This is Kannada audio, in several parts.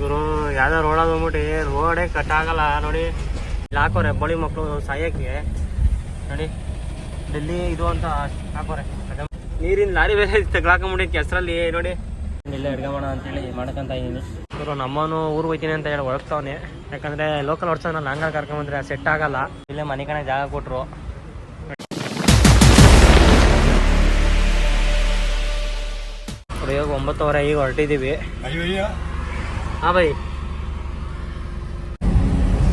ಗುರು ಯಾವ್ದೋ ರೋಡಲ್ಲಿ ಬಂದ್ಬಿಟ್ಟು ರೋಡೇ ಕಟ್ ಆಗಲ್ಲ ನೋಡಿ. ಇಲ್ಲಿ ಹಾಕೋರೆ ಬಳಿ ಮಕ್ಕಳು ಸಾಯಕ್ಕೆ ನೋಡಿ. ಡೆಲ್ಲಿ ಇದು ಅಂತ ಹಾಕೋರೆ. ನೀರಿನ ಲಾರಿ ಬೇರೆ ತಗ್ಲಾಕೊಂಬಿಟ್ಟು ಕೆಸರಲ್ಲಿ ನೋಡಿ. ಇಲ್ಲೇ ಅಡುಗೆ ಮಾಡೋಣ ಅಂತೇಳಿ ಮಾಡ್ಕೊಂತ ಇದ್ದೀನಿ. ಗುರು ನಮ್ಮವನು ಊರು ಹೋಗ್ತೀನಿ ಅಂತ ಹೇಳಿ ಒಳಗ್ತಾವನೆ. ಯಾಕಂದರೆ ಲೋಕಲ್ ಹೊಡ್ಸೋಣ ಲಾಂಗಲ್ಲಿ ಕರ್ಕೊಂಬಂದ್ರೆ ಸೆಟ್ ಆಗಲ್ಲ. ಇಲ್ಲೇ ಮನೆ ಕಡೆ ಜಾಗ ಕೊಟ್ಟರು. ಇವಾಗ 9:00 ಈಗ ಹೊರಟಿದ್ದೀವಿ. ಹಾಂ ಬೈ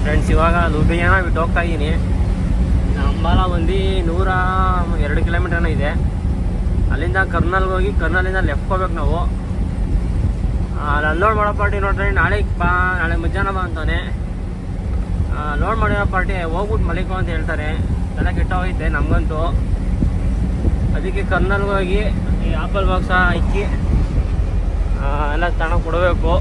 ಫ್ರೆಂಡ್ಸ್, ಇವಾಗ ಲುಧಿಯಾನ ಬಿಟ್ಟು ಹೋಗ್ತಾ ಇದ್ದೀನಿ. ಅಂಬಾಲ ಬಂದು 102 ಕಿಲೋಮೀಟರ್ನ ಇದೆ. ಅಲ್ಲಿಂದ ಕರ್ನಲ್ಗೆ ಹೋಗಿ ಕರ್ನಲಿಂದ ಲೆಫ್ಟ್ ಹೋಗ್ಬೇಕು ನಾವು. ಅಲ್ಲಿ ಅನ್ಲೋಡ್ ಮಾಡೋ ಪಾರ್ಟಿ ನೋಡ್ರಿ ನಾಳೆ ಮಧ್ಯಾಹ್ನ ಬಾ ಅಂತಾನೆ. ಲೋಡ್ ಮಾಡಿರೋ ಪಾರ್ಟಿ ಹೋಗ್ಬಿಟ್ಟು ಮಲಿಕೋ ಅಂತ ಹೇಳ್ತಾರೆ. ತಲೆ ಕೆಟ್ಟ ಹೋಗೈತೆ ನಮಗಂತೂ. ಅದಕ್ಕೆ ಕರ್ನಲ್ಗೆ ಹೋಗಿ ಈ ಆಪಲ್ ಬಾಕ್ಸ ಇಕ್ಕಿ ಎಲ್ಲ ತಗೊಂಡು ಕೊಡಬೇಕು.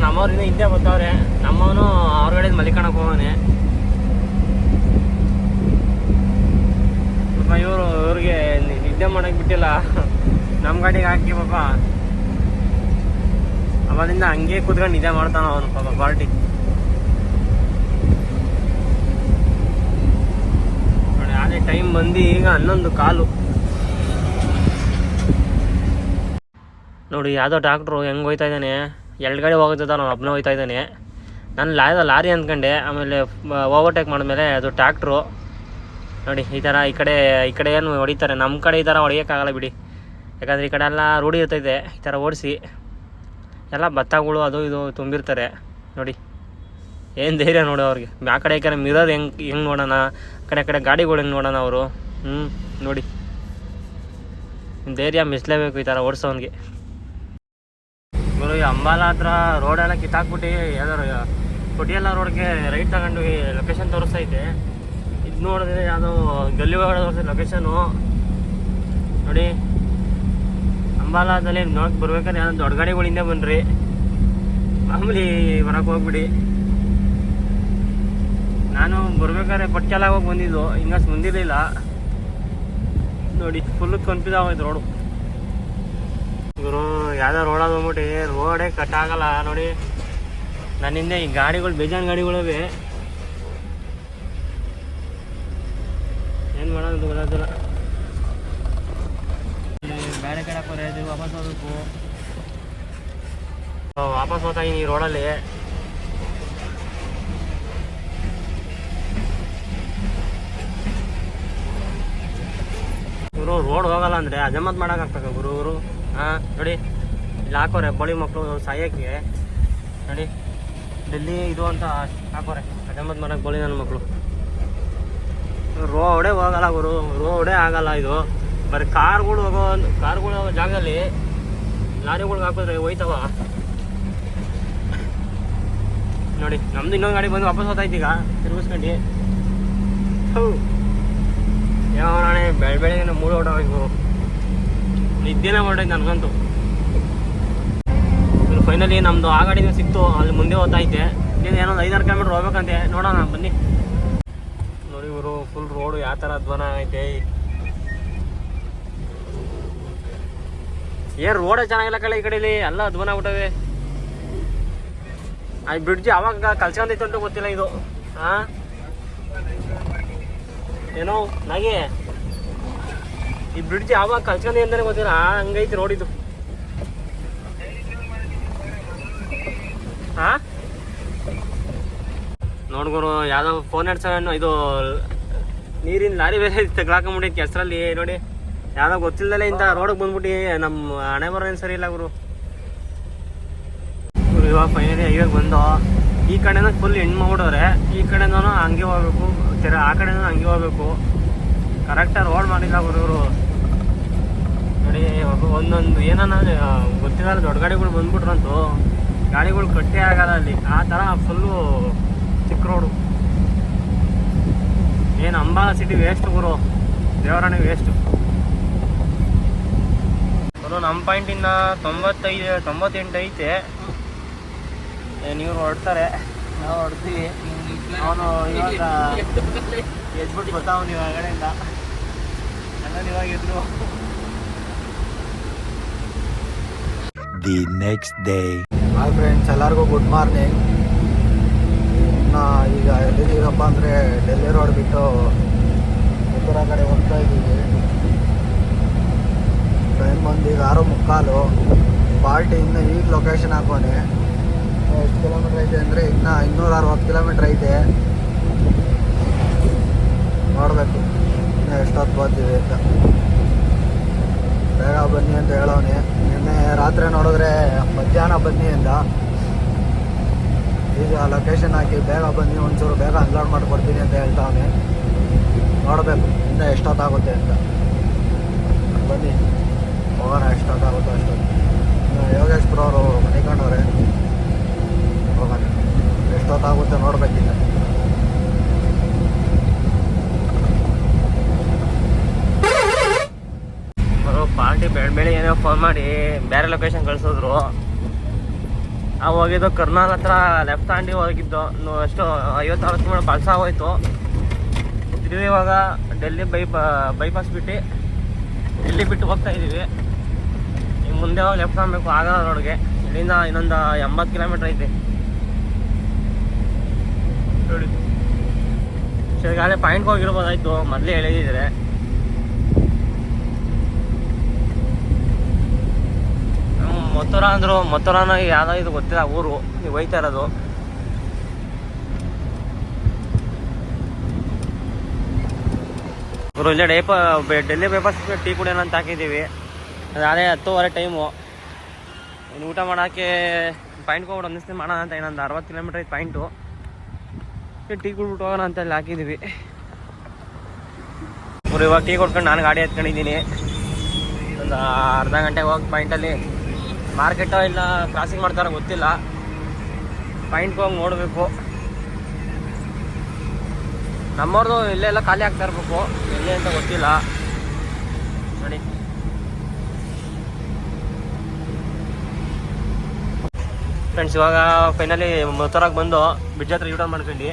ನಮ್ಮವ್ರಿಂದ ಹಿಂದೆ ಬರ್ತಾವ್ರೆ. ನಮ್ಮವನು ಹೊರಗಡೆ ಮಲಿಕಣಕ್ಕೆ ಹೋಗೋನೆ. ಪಾಪ ಇವ್ರಿಗೆ ನಿದ್ದೆ ಮಾಡೋಕ್ಕೆ ಬಿಟ್ಟಿಲ್ಲ. ನಮ್ಮ ಗಾಡಿಗೆ ಹಾಕಿ ಪಾಪ ಅವನಿಂದ ಹಂಗೆ ಕೂತ್ಕೊಂಡು ನಿದ್ದೆ ಮಾಡ್ತಾನ ಅವನು ಪಾಪ ಪಾರ್ಟಿ ನೋಡಿ. ಅದೇ ಟೈಮ್ ಬಂದು ಈಗ 11:15 ನೋಡಿ. ಯಾವುದೋ ಡಾಕ್ಟ್ರು ಹೆಂಗೆ ಹೋಯ್ತಾ ಇದ್ದಾನೆ. 2 ಗಾಡಿ ಹೋಗ್ತದ, ನಾನು ಒಬ್ಬನೇ ಹೋಯ್ತಾ ಇದ್ದಾನೆ. ನಾನು ಲಾರಿ ಅಂದ್ಕೊಂಡೆ. ಆಮೇಲೆ ಓವರ್ಟೇಕ್ ಮಾಡಿದ್ಮೇಲೆ ಅದು ಟ್ಯಾಕ್ಟ್ರು ನೋಡಿ. ಈ ಕಡೆ ಏನು ಹೊಡಿತಾರೆ. ನಮ್ಮ ಕಡೆ ಈ ಥರ ಹೊಡಿಯೋಕ್ಕಾಗಲ್ಲ ಬಿಡಿ. ಯಾಕಂದರೆ ಈ ಕಡೆ ಎಲ್ಲ ರೂಢಿ ಇರ್ತೈತೆ ಈ ಥರ ಓಡಿಸಿ. ಎಲ್ಲ ಭತ್ತಗಳು ಅದು ಇದು ತುಂಬಿರ್ತಾರೆ ನೋಡಿ. ಏನು ಧೈರ್ಯ ನೋಡಿ ಅವ್ರಿಗೆ. ಆ ಕಡೆ ಈ ಕಡೆ ಮಿರರ್ ಹೆಂಗೆ ನೋಡೋಣ, ಕಡೆ ಗಾಡಿಗಳು ಹೆಂಗೆ ನೋಡೋಣ ಅವರು. ನೋಡಿ ಧೈರ್ಯ ಮಿಸ್ಲೇಬೇಕು ಈ ಥರ ಓಡಿಸೋನ್ಗೆ. ಗುರು ಈ ಅಂಬಾಲ ಹತ್ರ ರೋಡೆಲ್ಲ ಕಿತ್ತಾಕ್ಬಿಟ್ಟು ಯಾವ್ದಾರು ಕೊಟಿಯಲ್ಲ ರೋಡ್ಗೆ ರೈಟ್ ತಗೊಂಡು ಲೊಕೇಶನ್ ತೋರಿಸ್ತೈತೆ. ಇದು ನೋಡಿದ್ರೆ ಯಾವುದೋ ಗಲ್ಲಿ ಒಳಗಡೆ ತೋರಿಸ್ತೈತೆ ಲೊಕೇಶನು ನೋಡಿ. ಅಂಬಾಲದಲ್ಲಿ ನೋಡಕ್ಕೆ ಬರ್ಬೇಕಾದ್ರೆ ಯಾವ್ದು ದೊಡ್ಡ ಗಾಡಿಗಳಿಂದ ಬನ್ನಿರಿ. ಮಾಮೂಲಿ ಬರೋಕ್ಕೆ ಹೋಗ್ಬಿಡಿ. ನಾನು ಬರ್ಬೇಕಾದ್ರೆ ಪಟ್ಕೆಲ್ಲ ಹೋಗಿ ಬಂದಿದ್ದು, ಹಿಂಗೆ ಬಂದಿರಲಿಲ್ಲ ನೋಡಿ. ಫುಲ್ಲು ಕನ್ಫ್ಯೂಸ್ ಆಗೋಯ್ತು ರೋಡು. ಗುರು ಯಾವ್ದೋ ರೋಡಲ್ಲಿ ಬಂದ್ಬಿಟ್ಟು ರೋಡೇ ಕಟ್ ಆಗಲ್ಲ ನೋಡಿ. ನನ್ನಿಂದ ಈ ಗಾಡಿಗಳು ಬೇಜಾನ್ ಗಾಡಿಗಳವೆ. ಏನು ಮಾಡೋದು ಗೊತ್ತಾಗ್ತಿಲ್ಲ. ಬೇರೆ ಕಡೆ ಹಾಕೋರೆ ವಾಪಸ್ ಹೋಗ್ಬೇಕು. ವಾಪಸ್ ಹೋಗ್ತಾ ಇದೀನಿ ಈ ರೋಡಲ್ಲಿ. ಗುರು ರೋಡ್ ಹೋಗಲ್ಲ ಅಂದರೆ ಅಜಮತ್ ಮಾಡೋಕ್ಕಾಗ್ತದೆ ಗುರು ಇವರು. ನೋಡಿ ಇಲ್ಲಿ ಹಾಕೋರೆ ಬಳಿ ಮಕ್ಕಳು ಸಾಯಕ್ಕೆ ನೋಡಿ. ಡೆಲ್ಲಿ ಇದು ಅಂತ ಹಾಕೋರೆ ಅಜಮತ್ ಮಾಡೋಕ್ಕೆ ಬಳಿ ನನ್ನ ಮಕ್ಕಳು. ರೋಡೇ ಹೋಗಲ್ಲ ಗುರು, ರೋಡೇ ಆಗಲ್ಲ. ಇದು ಬರೀ ಕಾರ್ಗಳು ಹೋಗೋ ಜಾಗದಲ್ಲಿ ಲಾರಿಗಳ್ಗೆ ಹಾಕಿದ್ರೆ ಹೋಯ್ತವ ನೋಡಿ. ನಮ್ದು ಇನ್ನೊಂದು ಗಾಡಿ ಬಂದು ವಾಪಸ್ ಹೋಗ್ತಾಯ್ತು ಈಗ ತಿರುಗಿಸ್ಕೊಂಡು. ಯಾವ ನಾಳೆ ಬೆಳಗ್ಗೆ ಮೂರು ಹೊಡೋದು ನಿದ್ದೆನೇ ಹೊರಟೈತೆ ನನಗಂತೂ. ಫೈನಲಿ ನಮ್ಮದು ಆ ಗಾಡಿನೂ ಸಿಕ್ತು. ಅಲ್ಲಿ ಮುಂದೆ ಹೋಗ್ತೈತೆ. ಏನೋ 5-6 ಕಿಲೋಮೀಟ್ರ್ ಹೋಗ್ಬೇಕಂತೆ. ನೋಡೋಣ ಬನ್ನಿ. ನೋಡಿ ಇವರು ಫುಲ್ ರೋಡು ಯಾವ ಥರ ಅಧ್ವಾನ ಐತೆ. ಏನು ರೋಡೇ ಚೆನ್ನಾಗಿಲ್ಲ ಕಳೆ ಈ ಕಡೆಯಲ್ಲಿ ಎಲ್ಲ ಅಧ್ವಾನ ಆಗ್ಬಿಟ್ಟವೆ. ಆ ಬ್ರಿಡ್ಜ್ ಯಾವಾಗ ಕಲ್ಸ್ಕೊಂಡೈತೆ ಅಂತ ಗೊತ್ತಿಲ್ಲ ಇದು. ಏನೋ ನಾಗೆ ಈ ಬ್ರಿಡ್ಜ್ ಯಾವಾಗ ಕಲ್ಸ್ಕೊಂಡಿ ಅಂತಾನೆ ಗೊತ್ತಿಲ್ಲ. ಹಂಗೈತಿ ರೋಡಿದು. ನೋಡ್ಗುರು ಯಾವುದೋ 407 ಇದು ನೀರಿನ ಲಾರಿ ಬೇರೆ ತಗ್ಲಾಕೊಂಬಿಟ್ಟು ಕೆಸರಲ್ಲಿ ನೋಡಿ. ಯಾವುದೋ ಗೊತ್ತಿಲ್ಲದಲ್ಲೇ ಇಂಥ ರೋಡಿಗೆ ಬಂದ್ಬಿಟ್ಟು ನಮ್ಮ ಹಣೆ ಬರೋದೇನು ಸರಿ ಇಲ್ಲ ಗುರು. ಇವಾಗ ಫೈನಲಿ ಇವಾಗ ಬಂದು ಈ ಕಡೆನ ಫುಲ್ ಹೆಣ್ಣು ಮಾಡ್ಬಿಡೋರೆ. ಈ ಕಡೆನೂ ಹಂಗೆ ಹೋಗ್ಬೇಕು, ಆ ಕಡೆನೂ ಹಂಗೆ ಹೋಗ್ಬೇಕು. ಕರೆಕ್ಟಾಗಿ ರೋಡ್ ಮಾಡಿಲ್ಲ ಗುರು ಇವರು ನೋಡಿ. ಒಂದೊಂದು ಏನಾನ ಗೊತ್ತಿಲ್ಲ ದೊಡ್ಡ ಗಾಡಿಗಳು ಬಂದ್ಬಿಟ್ರಂತೂ ಗಾಡಿಗಳು ಕಟ್ಟೇ ಆಗಲ್ಲ ಅಲ್ಲಿ. ಆ ಥರ ಫುಲ್ಲು ಚಿಕ್ಕ ರೋಡು. ಏನು ಅಂಬಾಲ ಸಿಟಿ ವೇಸ್ಟ್ ಗುರು, ದೇವರಾಣೆ ವೇಸ್ಟು ಗುರು. ನಮ್ಮ ಪಾಯಿಂಟಿಂದ 98 ಐತೆ. ನೀವು ಹೊರಡ್ತಾರೆ, ನಾವು ಹೊಡ್ತೀವಿ. ಅವನು ಇವಾಗ ಎದ್ಬಿಟ್ಟು ಬರ್ತಾವ ನೀವು ಹೊರಗಡೆಯಿಂದ. ಎಲ್ಲ ಇವಾಗ ಎದ್ರು the next day. Hi friends, ಎಲ್ಲರಿಗೂ ಗುಡ್ ಮಾರ್ನಿಂಗ್. ಈಗ ಎಲ್ಲಿದ್ದೀವಪ್ಪ ಅಂದರೆ ಡೆಲ್ಲಿ ರೋಡ್ ಬಿಟ್ಟು ಉತ್ತರ ಕಡೆ ಹೋಗ್ತಾ ಇದ್ದೀವಿ. ಟ್ರೈನ್ ಬಂದು ಈಗ 6:45. ಪಾರ್ಟಿ ಇನ್ನು ಈಗ ಲೊಕೇಶನ್ ಹಾಕೋನೆ. ಎಷ್ಟು ಕಿಲೋಮೀಟ್ರ್ ಐತೆ ಅಂದರೆ ಇನ್ನು 260 ಕಿಲೋಮೀಟ್ರ್ ಐತೆ. ನೋಡಬೇಕು ಇನ್ನು ಎಷ್ಟೊತ್ತು ಬರ್ತೀವಿ ಅಂತ. ಬೇಗ ಬನ್ನಿ ಅಂತ ಹೇಳೋನೆ. ನಿನ್ನೆ ರಾತ್ರಿ ನೋಡಿದ್ರೆ ಮಧ್ಯಾಹ್ನ ಬನ್ನಿ ಅಂತ. ಈಗ ಲೊಕೇಶನ್ ಹಾಕಿ ಬೇಗ ಬನ್ನಿ, ಒಂಚೂರು ಬೇಗ ಅನ್ಲೋಡ್ ಮಾಡಿಕೊಡ್ತೀನಿ ಅಂತ ಹೇಳ್ತಾವನೆ. ನೋಡಬೇಕು ಇನ್ನೂ ಎಷ್ಟೊತ್ತಾಗುತ್ತೆ ಅಂತ. ಬನ್ನಿ ಹೋಗೋಣ, ಎಷ್ಟೊತ್ತಾಗುತ್ತೋ ಅಷ್ಟೊತ್ತು. ಯೋಗೇಶ್ ಬ್ರೋ ಅವರು ಮನಿಕೊಂಡವ್ರೆ. ಹೋಗೋಣ, ಎಷ್ಟೊತ್ತಾಗುತ್ತೆ ನೋಡ್ಬೇಕಿಲ್ಲ. ಪಾರ್ಟಿ ಬೆಳಗ್ಗೆ ಏನೋ ಫೋನ್ ಮಾಡಿ ಬೇರೆ ಲೊಕೇಶನ್ ಕಳಿಸಿದ್ರು. ನಾವು ಹೋಗಿದ್ದು ಕರ್ನಾಲ್ ಹತ್ರ ಲೆಫ್ಟ್ ಹ್ಯಾಂಡಿ ಹೋಗಿದ್ದು. ಎಷ್ಟು 50-60 ಕಿಲೋಮೀಟರ್ ಪಲ್ಸ ಆಗೋಯ್ತು. ತಿರುಗಿ ಇವಾಗ ಡೆಲ್ಲಿ ಬೈಪಾಸ್ ಬಿಟ್ಟು ಡೆಲ್ಲಿ ಬಿಟ್ಟು ಹೋಗ್ತಾ ಇದ್ದೀವಿ. ಈಗ ಮುಂದೆ ಹೋಗಿ ಲೆಫ್ಟ್ ಆಗಬೇಕು ಆಗಲ್ಲ ರೋಡ್ಗೆ. ಇಲ್ಲಿಂದ ಇನ್ನೊಂದು 80 ಕಿಲೋಮೀಟ್ರ್ ಐತೆ ನೋಡಿ. ಸರಿಗಾಲೇ ಪಾಯಿಂಟ್ಗೆ ಹೋಗಿರ್ಬೋದಾಯ್ತು, ಮೊದಲೇ ಹೇಳಿದ್ರೆ. ಮಥುರಾ ಅಂದರು. ಮಥುರಾನ ಯಾವುದೋ ಇದು ಗೊತ್ತಿಲ್ಲ ಊರು, ನೀವು ಹೋಯ್ತಾ ಇರೋದು. ಇವರು ಇಲ್ಲೇ ಡೆಲ್ಲಿ ಬೈಪಾಸ್ ಟೀ ಕುಡಿಯೋಣ ಅಂತ ಹಾಕಿದ್ದೀವಿ. ಅದೇ 10:30 ಟೈಮು. ಇನ್ನು ಊಟ ಮಾಡೋಕ್ಕೆ ಪಾಯಿಂಟ್ಗೆ ಹೋಗ್ಬಿಟ್ಟು ಒಂದಿವ್ಸ ಮಾಡೋಣ ಅಂತ. ಇನ್ನೊಂದು 60 ಕಿಲೋಮೀಟ್ರ್ ಐತೆ ಪಾಯಿಂಟು. ಟೀ ಕುಡ್ಬಿಟ್ಟು ಹೋಗೋಣ ಅಂತ ಅಲ್ಲಿ ಹಾಕಿದ್ದೀವಿ. ಇವರು ಇವಾಗ ಟೀ ಕೊಡ್ಕೊಂಡು ನಾನು ಗಾಡಿ ಎತ್ಕೊಂಡಿದ್ದೀನಿ. ಒಂದು ಅರ್ಧ ಗಂಟೆಗೆ ಹೋಗಿ ಪಾಯಿಂಟಲ್ಲಿ ಮಾರ್ಕೆಟೋ ಇಲ್ಲ ಕ್ರಾಸಿಂಗ್ ಮಾಡ್ತಾರೋ ಗೊತ್ತಿಲ್ಲ. ಪಾಯಿಂಟ್ಗೆ ಹೋಗಿ ನೋಡಬೇಕು. ನಮ್ಮವ್ರದ್ದು ಇಲ್ಲೆಲ್ಲ ಖಾಲಿ ಆಗ್ತಾ ಇರಬೇಕು, ಎಲ್ಲಿ ಅಂತ ಗೊತ್ತಿಲ್ಲ ನೋಡಿ. ಫ್ರೆಂಡ್ಸ್, ಇವಾಗ ಫೈನಲಿ ಮಥುರಾಗೆ ಬಂದು ಬ್ರಿಡ್ಜ್ ಹತ್ರ ಯೂಟರ್ನ್ ಮಾಡ್ಕೊಂಡು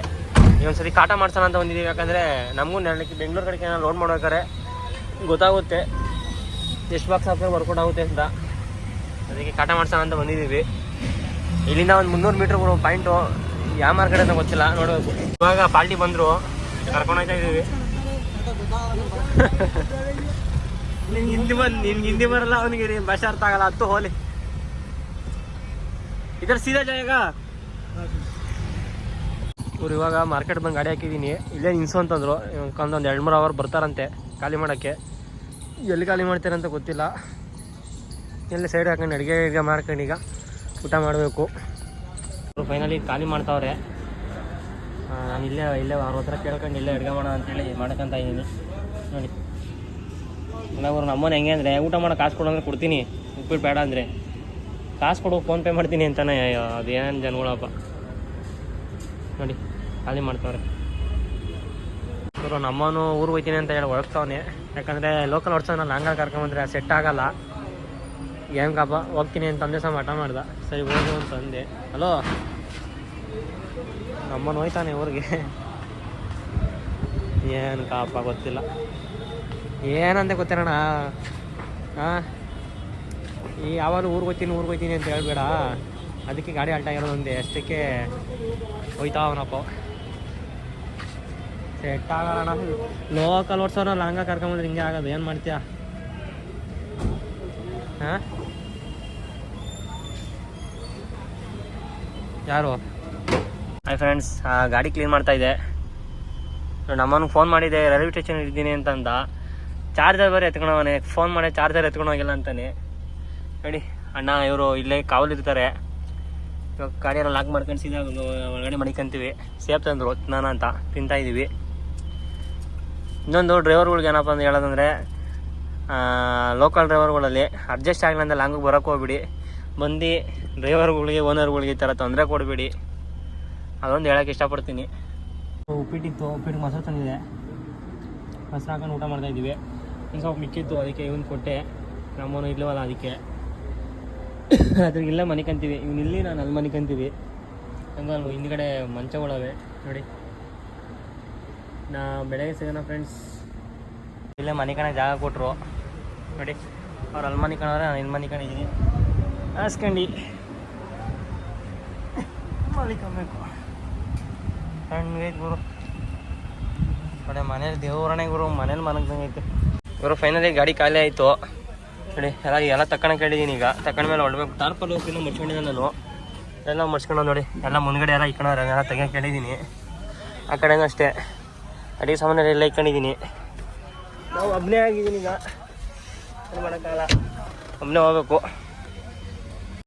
ಈ ಒಂದ್ಸರಿ ಕಾಟ ಮಾಡ್ಸೋಣ ಅಂತ ಬಂದಿದ್ದೀವಿ. ಯಾಕಂದರೆ ನಮಗೂ ಬೆಂಗಳೂರು ಕಡೆಗೆ ನಾನು ಲೋಡ್ ಮಾಡ್ಬೇಕಾರೆ ಗೊತ್ತಾಗುತ್ತೆ ಎಷ್ಟು ಬಾಕ್ಸ್ ಹಾಕಿದ್ರೆ ವರ್ಕೌಟ್ ಆಗುತ್ತೆ ಅಂತ. ಅದಕ್ಕೆ ಕಾಟ ಮಾಡ್ಸೋಣ ಅಂತ ಬಂದಿದ್ದೀವಿ. ಇಲ್ಲಿಂದ ಒಂದು 300 ಮೀಟ್ರ್ ಪಾಯಿಂಟು. ಯಾವ ಮಾರ್ಕೆಟ್ ಅಂತ ಗೊತ್ತಿಲ್ಲ, ನೋಡಬೇಕು. ಇವಾಗ ಪಾರ್ಟಿ ಬಂದರು, ಕರ್ಕೊಂಡು ಹೋಗ್ತಾ ಇದ್ದೀವಿ. ನಿನ್ಗೆ ಹಿಂದಿ ಬರಲ್ಲ, ಅವನಿಗೆ ಭಾಷೆ ಅರ್ಥ ಆಗಲ್ಲ. ಹತ್ತು ಹೋಲಿ ಇದರ ಸೀದಾ ಜಾಗ. ಇವ್ರು ಇವಾಗ ಮಾರ್ಕೆಟ್ ಬಂದು ಗಾಡಿ ಹಾಕಿದ್ದೀನಿ. ಇಲ್ಲೇ ನಿಲ್ಸು ಅಂತಂದರು. ಒಂದು 2-3 ಅವರ್ ಬರ್ತಾರಂತೆ ಖಾಲಿ ಮಾಡೋಕ್ಕೆ. ಎಲ್ಲಿ ಖಾಲಿ ಮಾಡ್ತಾರಂತ ಗೊತ್ತಿಲ್ಲ. ಎಲ್ಲಿ ಸೈಡ್ ಹಾಕೊಂಡು ಅಡುಗೆ ಮಾಡ್ಕೊಂಡು ಈಗ ಊಟ ಮಾಡಬೇಕು. ಅವರು ಫೈನಲಿ ಖಾಲಿ ಮಾಡ್ತಾವ್ರೆ. ನಾನು ಇಲ್ಲೇ ಅವ್ರ ಹತ್ರ ಕೇಳ್ಕೊಂಡು ಇಲ್ಲೇ ಅಡುಗೆ ಮಾಡೋಣ ಅಂತೇಳಿ ಮಾಡ್ಕೊಂತ ಇದ್ದೀನಿ ನೋಡಿ. ಅವ್ರು ನಮ್ಮನೆ ಹೆಂಗೆ ಅಂದರೆ ಊಟ ಮಾಡೋ ಕಾಸು ಕೊಡು ಅಂದರೆ ಕೊಡ್ತೀನಿ, ಉಪ್ಪಿಟ್ಟು ಬೇಡ ಅಂದರೆ ಕಾಸು ಕೊಡು ಫೋನ್ಪೇ ಮಾಡ್ತೀನಿ ಅಂತಾನೆ. ಅದೇನು ಜನಗಳಪ್ಪ ನೋಡಿ, ಖಾಲಿ ಮಾಡ್ತಾವ್ರೆ. ಇವರು ನಮ್ಮನು ಊರು ಹೋಗ್ತೀನಿ ಅಂತ ಹೇಳಿ ಹೊರಡ್ತಾವನೆ. ಯಾಕಂದರೆ ಲೋಕಲ್ ಹೊಡ್ಸೋಣ ಲಾಂಗಾಗಿ ಕರ್ಕೊಂಬಂದ್ರೆ ಸೆಟ್ ಆಗಲ್ಲ. ಹೆಂಗಪ್ಪ ಹೋಗ್ತೀನಿ ಅಂತ ತಂದೆ ಸಹ ಮಠ ಮಾಡ್ದ. ಸರಿ ಹೋಗು ಅಂತ ಅಂದೆ. ಹಲೋ, ನಮ್ಮನ್ನು ಹೋಯ್ತಾನೆ ಊರಿಗೆ. ಏನು ಕಾಪ ಗೊತ್ತಿಲ್ಲ, ಏನಂತೆ ಗೊತ್ತಿರೋಣ. ಹಾಂ, ಈ ಯಾವಾಗಲೂ ಊರಿಗೆ ಹೋಗ್ತೀನಿ ಅಂತ ಹೇಳ್ಬೇಡ. ಅದಕ್ಕೆ ಗಾಡಿ ಅಲ್ಟ ಇರೋದು ಒಂದೇ, ಅಷ್ಟಕ್ಕೆ ಹೋಯ್ತಾವನಪ್ಪ. ಸೆಟ್ ಆಗೋಣ. ಲೋಕಲ್ ಓಡ್ಸೋಣ ಲಾಂಗ ಕರ್ಕೊಂಬಂದ್ರೆ ಹಿಂಗೆ ಆಗೋದು. ಏನು ಮಾಡ್ತೀಯ? ಹಾಂ, ಯಾರು? ಹಾಯ್ ಫ್ರೆಂಡ್ಸ್, ಗಾಡಿ ಕ್ಲೀನ್ ಮಾಡ್ತಾಯಿದ್ದೆ. ನಮ್ಮನಿಗೆ ಫೋನ್ ಮಾಡಿದ್ದೆ, ರೈಲ್ವೆ ಸ್ಟೇಷನ್ ಇದ್ದೀನಿ ಅಂತಂದ. ಚಾರ್ಜರ್ ಬೇರೆ ಎತ್ಕೊಂಡವನೆ. ಫೋನ್ ಮಾಡಿ ಚಾರ್ಜರ್ ಎತ್ಕೊಂಡೋಗಿಲ್ಲ ಅಂತಾನೆ ನೋಡಿ. ಅಣ್ಣ ಇವರು ಇಲ್ಲೇ ಕಾವಲಿರ್ತಾರೆ. ಇವಾಗ ಗಾಡಿಯೆಲ್ಲ ಲಾಕ್ ಮಾಡ್ಕೊಂಡು ಸೀದಾ ಒಳಗಡೆ ಮಡಿಕೊಂತೀವಿ. ಸೇಫ್ ತಂದರು ನಾನು ಅಂತ ತಿಂತಾಯಿದ್ದೀವಿ. ಇನ್ನೊಂದು ಡ್ರೈವರ್ಗಳಿಗೆ ಏನಪ್ಪ ಅಂತ ಹೇಳೋದಂದರೆ, ಲೋಕಲ್ ಡ್ರೈವರ್ಗಳಲ್ಲಿ ಅಡ್ಜಸ್ಟ್ ಆಗಲಿ ಅಂತ ಲಾಂಗಿಗೆ ಬರೋಕ್ಕೆ ಹೋಗ್ಬಿಡಿ. ಬಂದು ಡ್ರೈವರ್ಗಳಿಗೆ ಓನರ್ಗಳಿಗೆ ಈ ಥರ ತೊಂದರೆ ಕೊಡಬೇಡಿ. ಅದೊಂದು ಹೇಳೋಕ್ಕೆ ಇಷ್ಟಪಡ್ತೀನಿ. ಉಪ್ಪಿಟ್ಟಿತ್ತು, ಉಪ್ಪಿಟ್ಟಿಗೆ ಮೊಸರು ತಂದಿದೆ. ಮೊಸರು ಹಾಕೊಂಡು ಊಟ ಮಾಡ್ತಾಯಿದ್ದೀವಿ. ಇನ್ನು ಸ್ವಲ್ಪ ಮಿಕ್ಕಿತ್ತು, ಅದಕ್ಕೆ ಇವನು ಕೊಟ್ಟೆ. ನಮ್ಮನು ಇಲ್ಲವಲ್ಲ ಅದಕ್ಕೆ ಅದ್ರಿಗೆ ಇಲ್ಲೇ ಮನಿಕಂತೀವಿ. ಇವ್ನು ಇಲ್ಲಿ, ನಾನು ಅಲ್ಲಿ ಮನಿಕಂತೀವಿ. ಹಂಗಲ್ವ, ಹಿಂದ್ಗಡೆ ಮಂಚಗಳವೆ ನೋಡಿ. ನಾ ಬೆಳಗ್ಗೆ ಸಿಗೋಣ ಫ್ರೆಂಡ್ಸ್. ಇಲ್ಲೇ ಮನಿಕಣ ಜಾಗ ಕೊಟ್ಟರು ನೋಡಿ. ಅವ್ರು ಅಲ್ಲಿ ಮನಿಕಣವ್ರೆ, ನಾನು ಇಲ್ಲಿ ಮನಿಕೊಂಡಿದ್ದೀನಿ. ಹಾಸ್ಕೊಂಡು ಮಲಿಕೊಬೇಕು. ಸಣ್ಣಗೈತೆ ಗುರು ಕಡೆ ಮನೇಲಿ ದೇವ್ರಣೆ ಗುರು, ಮನೇಲಿ ಮಲಗ್ದಂಗೈತೆ ಗುರು. ಫೈನಲಿ ಗಾಡಿ ಖಾಲಿ ಆಯಿತು ನೋಡಿ. ಎಲ್ಲ ತಕೊಂಡಂಗೆ ಕೇಳಿದ್ದೀನಿ. ಈಗ ತಗೊಂಡ್ಮೇಲೆ ಹೊಡ್ಬೇಕು. ಟಾರ್ಪಲ್ ಹೋಗ್ತೀನಿ ಮುಚ್ಕೊಂಡಿದ್ದೆ ನಾನು, ಎಲ್ಲ ಮುಚ್ಕೊಂಡು ನೋಡಿ. ಎಲ್ಲ ಮುಂದ್ಗಡೆ ಎಲ್ಲ ಇಕ್ಕೊಂಡ್ರೆ ಎಲ್ಲ ತೆಗಿಯೋಕೆ ಕೇಳಿದ್ದೀನಿ. ಆ ಕಡೆನೂ ಅಷ್ಟೇ ಅಡಿಗೆ ಸಾಮಾನೆಲ್ಲ ಎಲ್ಲ ಇಕ್ಕೊಂಡಿದ್ದೀನಿ. ನಾವು ಒಬ್ಬನೇ ಆಗಿದ್ದೀನಿ. ಈಗ ಏನು ಮಾಡೋಕ್ಕಾಗಲ್ಲ, ಒಬ್ಬನೇ ಹೋಗ್ಬೇಕು.